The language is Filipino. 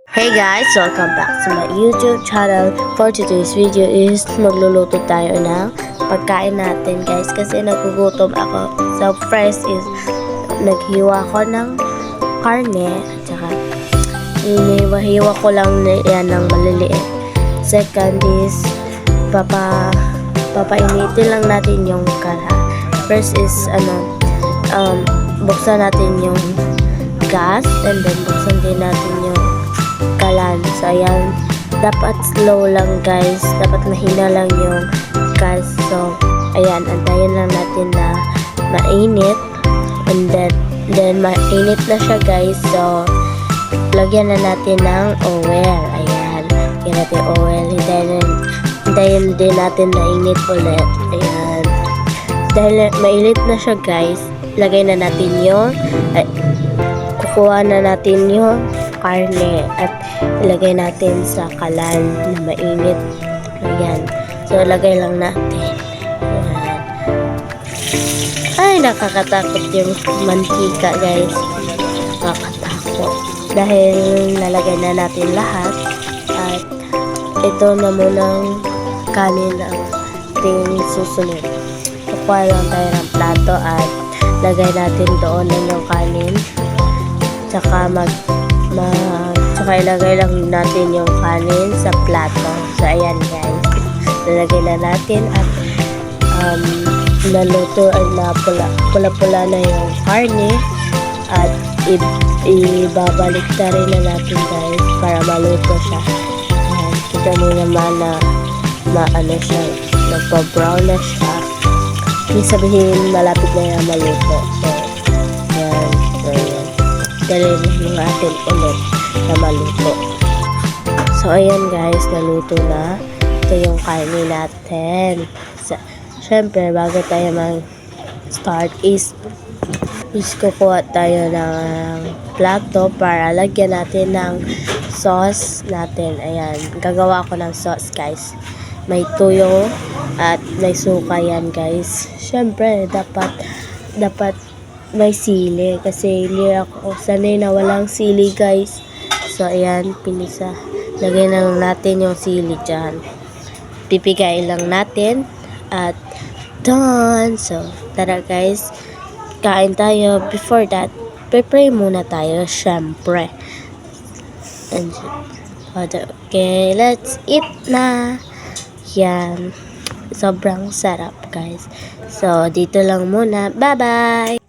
Hey guys! Welcome back to my YouTube channel. For today's video is magluluto tayo ng pagkain natin guys kasi nagugutom ako. So first is naghiwa ko ng karne at saka iniwahiwa ko lang yan ng maliliit. Second is papainitin lang natin yung kala. First is buksan natin yung gas and then buksan din natin yung kalan. So ayan, dapat slow lang guys, dapat mahina lang yung gas. So ayan, antayin lang natin na mainit and then mainit na siya guys. So lagyan na natin ng oil. Ayan, lagyan natin oil, hintayin din natin na init ulit. Ayan, dahil mainit na siya guys, lagay na natin yung kukuha na natin yung karne at ilagay natin sa kalan na mainit. Ayan. So, ilagay lang natin. Ayan. Ay, nakakatakot yung mantika, guys. Nakakatakot. Dahil nalagay na natin lahat. At ito na munang kanin ang ating susunod. Kukuha lang tayo ng plato at lagay natin doon na yung kanin. Tsaka ilagay lang natin yung kanin sa plato. So, ayan guys. Nalagay na natin at naluto na pula-pula na yung karne at ibabalik na rin na natin guys para maluto siya. Ayan. Kita mo naman na maano siya, nagpa-brown na siya. Ibig sabihin malapit na yung maluto. So, ayan. So, ayan. Dalhin natin ulit na maluto. So, ayan guys, naluto na. Ito yung karne natin. So, syempre, bago tayo mag-start is kukuha tayo ng plato para lagyan natin ng sauce natin. Ayan, gagawa ako ng sauce guys. May tuyo at may suka yan guys. Syempre, dapat may sili kasi hindi ako sanay na walang sili guys. So ayan, pinisa. Lagay na lang natin yung sili dyan. Pipigay lang natin at done. So tara guys, kain tayo. Before that, pray muna tayo syempre. And, okay, let's eat na. Yan, sobrang sarap guys. So dito lang muna. Bye bye.